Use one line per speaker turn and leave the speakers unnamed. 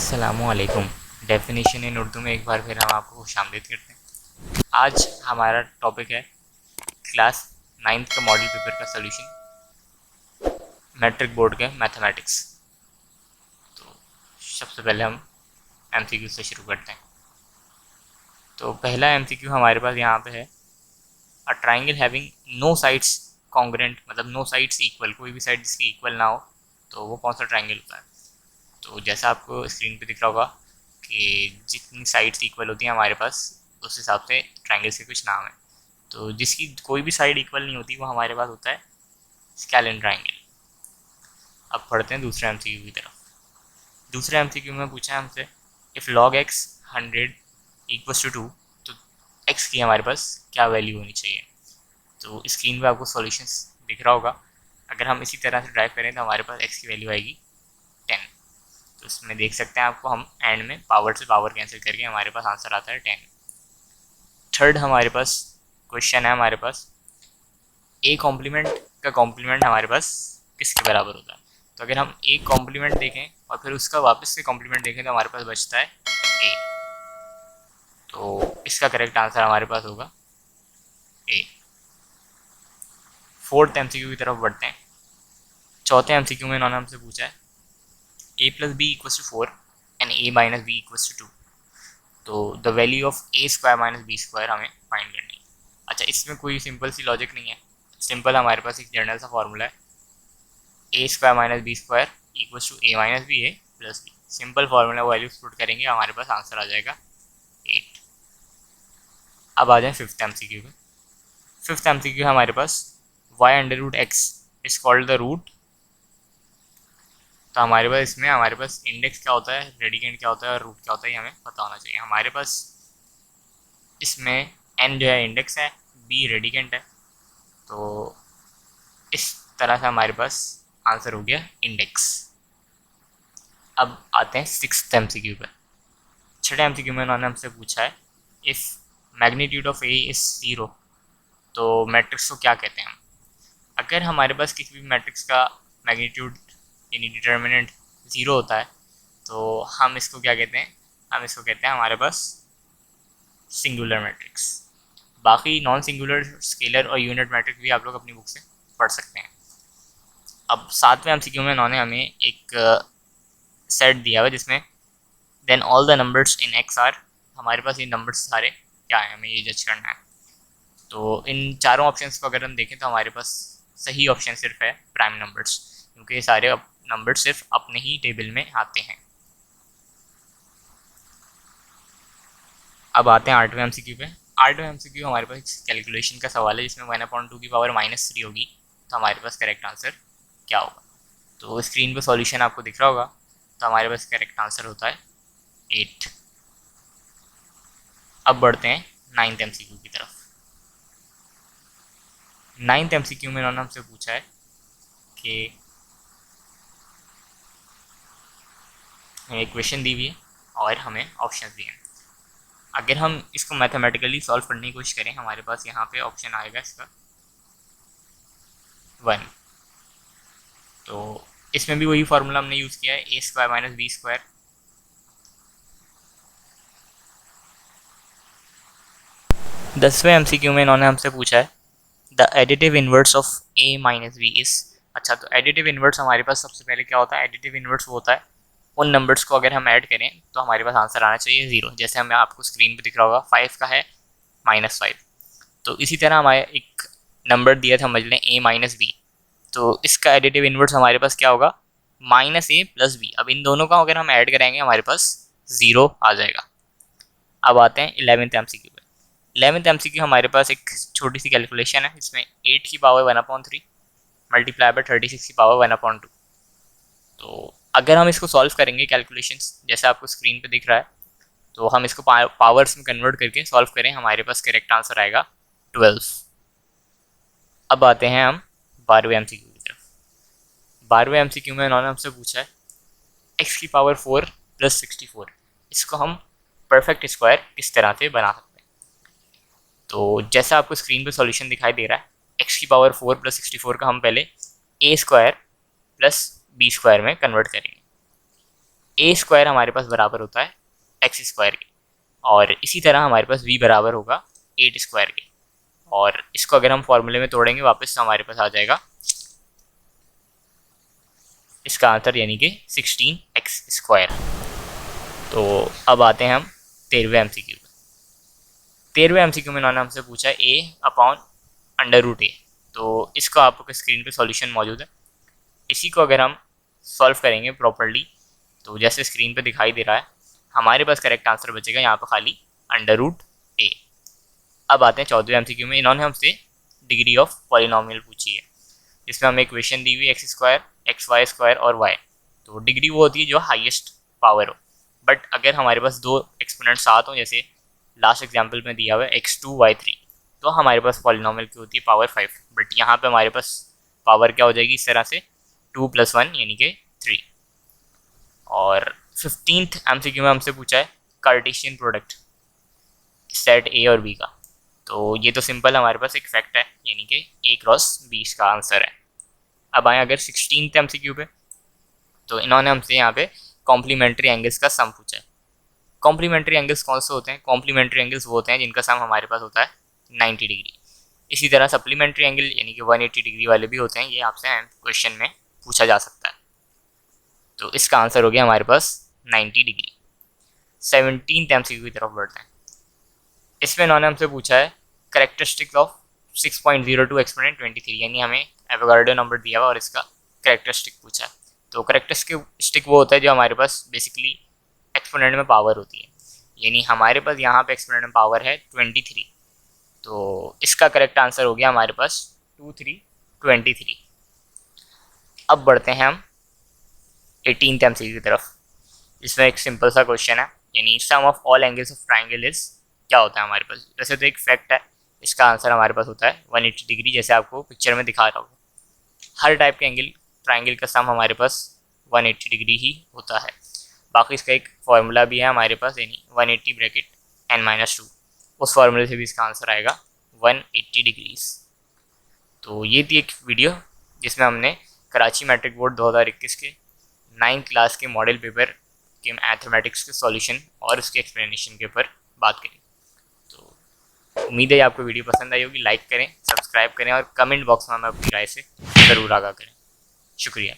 अस्सलामुअलैकुम। Definition in Urdu में एक बार फिर हम आपको खुशामदीद करते हैं। आज हमारा टॉपिक है क्लास 9th का मॉडल पेपर का सॉल्यूशन, मैट्रिक बोर्ड के मैथमेटिक्स। तो सबसे पहले हम एमसीक्यू से शुरू करते हैं। तो पहला एमसीक्यू हमारे पास यहाँ पे है, a triangle having no sides congruent, मतलब नो साइड्स इक्वल, कोई भी साइड जिसकी इक्वल ना हो तो वो कौन सा ट्राइंगल होता है। तो जैसा आपको स्क्रीन पे दिख रहा होगा कि जितनी साइड्स इक्वल होती हैं हमारे पास, उस हिसाब से ट्राइंगल्स के कुछ नाम हैं। तो जिसकी कोई भी साइड इक्वल नहीं होती वो हमारे पास होता है स्केलिन ट्राइंगल। अब पढ़ते हैं दूसरे एमसीक्यू की तरफ। दूसरे एमसीक्यू में पूछा है हमसे, if log x 100 equals to 2, तो x की हमारे पास क्या वैल्यू होनी चाहिए। तो स्क्रीन पे आपको सॉल्यूशंस दिख रहा होगा। अगर हम इसी तरह से ड्राइव करें तो हमारे पास x की वैल्यू आएगी 10। तो इसमें देख सकते हैं आपको, हम एंड में पावर से पावर कैंसिल करके हमारे पास आंसर आता है 10। थर्ड हमारे पास क्वेश्चन है, हमारे पास ए कॉम्प्लीमेंट का कॉम्प्लीमेंट हमारे पास किसके बराबर होता है। तो अगर हम एक कॉम्प्लीमेंट देखें और फिर उसका वापस से कॉम्प्लीमेंट देखें तो हमारे पास बचता है ए। तो इसका करेक्ट आंसर हमारे पास होगा ए। फोर्थ एमसीक्यू की तरफ बढ़ते हैं। चौथे एमसीक्यू में इन्होंने हमसे पूछा है, A plus B equals to 4 and A minus B equals to 2, तो the value of A square minus B square हमें फाइंड करनी है। अच्छा, इसमें कोई सिंपल सी लॉजिक नहीं है। सिंपल हमारे पास एक जनरल सा फॉर्मूला है, A square minus B square equals to A minus B A plus B. Simple formula values put करेंगे, हमारे पास आंसर आ जाएगा 8। अब आ जाए फिफ्थ एमसीक्यू पे। फिफ्थ एमसीक्यू हमारे पास, Y under root X is called the root. तो हमारे पास इसमें हमारे पास इंडेक्स क्या होता है, रेडिकेंड क्या होता है और रूट क्या होता है, ये हमें पता होना चाहिए। हमारे पास इसमें n जो है इंडेक्स है, b रेडिकेंट है, तो इस तरह से हमारे पास आंसर हो गया इंडेक्स। अब आते हैं सिक्स्थ एमसीक्यू पर। छठे एमसीक्यू में उन्होंने हमसे पूछा है, if magnitude of A is 0, तो मैट्रिक्स को क्या कहते हैं हम। अगर हमारे पास किसी भी मैट्रिक्स का मैग्नीट्यूड यानी डिटर्मिनेंट 0 होता है तो हम इसको क्या कहते हैं, हम इसको कहते हैं हमारे पास सिंगुलर मैट्रिक्स। बाकी नॉन सिंगुलर, स्केलर और यूनिट मैट्रिक्स भी आप लोग अपनी बुक से पढ़ सकते हैं। अब सातवें एमसीक्यू में उन्होंने हमें एक सेट दिया हुआ जिसमें then all the numbers in X are, हमारे पास ये नंबर्स सारे क्या है, हमें ये जज करना है। तो इन चारों ऑप्शंस को अगर हम देखें तो हमारे पास सही ऑप्शन सिर्फ है प्राइम नंबर्स, क्योंकि ये सारे नंबर सिर्फ अपने ही टेबल में आते हैं। अब आते हैं आठवें एमसीक्यू पे। आठवें एमसीक्यू हमारे पास कैलकुलेशन का सवाल है जिसमें 1/2 की पावर -3 होगी, तो हमारे पास करेक्ट आंसर क्या होगा। तो स्क्रीन पे सॉल्यूशन आपको दिख रहा होगा, तो हमारे पास करेक्ट आंसर होता है 8। अब बढ़ते हैं नाइन्थ एमसीक्यू की तरफ। नाइन्थ एमसीक्यू में उन्होंने हमसे पूछा है कि एक क्वेश्चन दी हुई है और हमें ऑप्शन दिए हैं। अगर हम इसको मैथमेटिकली सॉल्व करने की कोशिश करें, हमारे पास यहाँ पे ऑप्शन आएगा इसका 1। तो इसमें भी वही फार्मूला हमने यूज़ किया है, A square minus B square. दसवें एमसीक्यू में इन्होंने हमसे पूछा है, the additive inverse of A minus B is. अच्छा, तो एडिटिव इनवर्स हमारे पास सबसे पहले क्या होता है, एडिटिव इनवर्स वो होता है उन नंबर्स को अगर हम ऐड करें तो हमारे पास आंसर आना चाहिए 0। जैसे हमें आपको स्क्रीन पे दिख रहा होगा 5 का है -5, तो इसी तरह हमारे एक नंबर दिया था, समझ लें a माइनस बी, तो इसका एडिटिव इनवर्स हमारे पास क्या होगा, -a प्लस बी। अब इन दोनों का अगर हम ऐड कराएंगे हमारे पास 0 आ जाएगा। अब आते हैं 11th एमसीक्यू पे। 11th एमसीक्यू हमारे पास एक छोटी सी कैलकुलेशन है, इसमें 8 की पावर 1/3 मल्टीप्लाई बाय 36 की पावर 1/2। तो अगर हम इसको सॉल्व करेंगे कैलकुलेशंस जैसे आपको स्क्रीन पे दिख रहा है, तो हम इसको पावर्स में कन्वर्ट करके सॉल्व करें, हमारे पास करेक्ट आंसर आएगा 12। अब आते हैं हम 12वें एमसीक्यू की तरफ। 12वें एमसीक्यू में उन्होंने हमसे पूछा है, x की पावर 4 प्लस 64, इसको हम परफेक्ट स्क्वायर किस तरह से बना सकते हैं। तो जैसा आपको स्क्रीन पे सॉल्यूशन दिखाई दे रहा है, x की पावर 4 प्लस 64 का हम पहले a square plus B square में कन्वर्ट करेंगे। ए स्क्वायर हमारे पास बराबर होता है एक्स स्क्वायर के, और इसी तरह हमारे पास v बराबर होगा 8 स्क्वायर के। और इसको अगर हम फॉर्मूले में तोड़ेंगे वापस तो हमारे पास आ जाएगा इसका आंसर यानी कि 16x स्क्वायर। तो अब आते हैं हम 13वें MCQ में। 13वें MCQ में इन्होंने हमसे पूछा a अपॉन अंडर रूट ए। तो इसको आपको स्क्रीन पे सॉल्यूशन मौजूद है। इसी को अगर हम सॉल्व करेंगे प्रॉपर्ली तो जैसे स्क्रीन पे दिखाई दे रहा है हमारे पास करेक्ट आंसर बचेगा यहाँ पर खाली अंडर रूट ए। अब आते हैं 14वें MCQ में। इन्होंने हमसे डिग्री ऑफ पॉलिनोमियल पूछी है, जिसमें हमें इक्वेशन दी हुई X square X Y square और वाई। तो डिग्री वो होती है जो हाईएस्ट पावर हो, बट अगर हमारे पास दो एक्सपोनेंट साथ हों, जैसे लास्ट एग्जाम्पल में दिया हुआ है x2 y3, तो हमारे पास पॉलिनोमियल की होती है पावर 5। बट यहाँ पे हमारे पास पावर क्या हो जाएगी इस तरह से 2 + 1 यानी कि 3। और 15th MCQ में हमसे पूछा है कार्टेशियन प्रोडक्ट सेट ए और बी का। तो ये तो सिंपल हमारे पास एक फैक्ट है, यानी कि a क्रॉस b इसका आंसर है। अब आए अगर 16th MCQ पे, तो इन्होंने हमसे यहाँ पे कॉम्प्लीमेंट्री एंगल्स का सम पूछा है। कॉम्प्लीमेंट्री एंगल्स कौन से होते हैं? कॉम्प्लीमेंट्री एंगल्स वो होते हैं जिनका सम हमारे पास होता है 90 डिग्री। इसी तरह सप्लीमेंट्री एंगल यानी कि 180 डिग्री वाले भी होते हैं, ये आपसे क्वेश्चन में पूछा जा सकता है। तो इसका आंसर हो गया हमारे पास 90 डिग्री। 17th MCQ की तरफ बढ़ते हैं। इसमें इन्होंने हमसे पूछा है करेक्टरिस्टिक्स ऑफ 6.02 एक्सपोनेंट 23, यानी हमें एवोगाड्रो नंबर दिया हुआ और इसका करेक्टरिस्टिक पूछा है। तो करेक्टरिस्टिक वो होता है जो हमारे पास बेसिकली एक्सपोनेंट में पावर होती है, यानी हमारे पास यहाँ पे एक्सपोनेंट में पावर है 23। तो इसका करेक्ट आंसर हो गया हमारे पास 23। अब बढ़ते हैं हम 18th MCQ की तरफ। इसमें एक सिंपल सा क्वेश्चन है, यानी sum of all angles of triangle is क्या होता है हमारे पास। वैसे तो एक फैक्ट है, इसका आंसर हमारे पास होता है 180 डिग्री, जैसे आपको पिक्चर में दिखा रहा हूँ। हर टाइप के एंगल ट्राइंगल का सम हमारे पास 180 डिग्री ही होता है। बाकी इसका एक फॉर्मूला भी है हमारे पास, यानी 180 ब्रैकेट n-2, उस फार्मूले से भी इसका आंसर आएगा 180 डिग्रीज। तो ये थी एक वीडियो जिसमें हमने कराची मैट्रिक बोर्ड 2021 के 9th क्लास के मॉडल पेपर के मैथमेटिक्स के सॉल्यूशन और उसके एक्सप्लेनेशन के ऊपर बात करी। तो उम्मीद है आपको वीडियो पसंद आई होगी। लाइक करें, सब्सक्राइब करें और कमेंट बॉक्स में हमें अपनी राय से ज़रूर आगाह करें। शुक्रिया।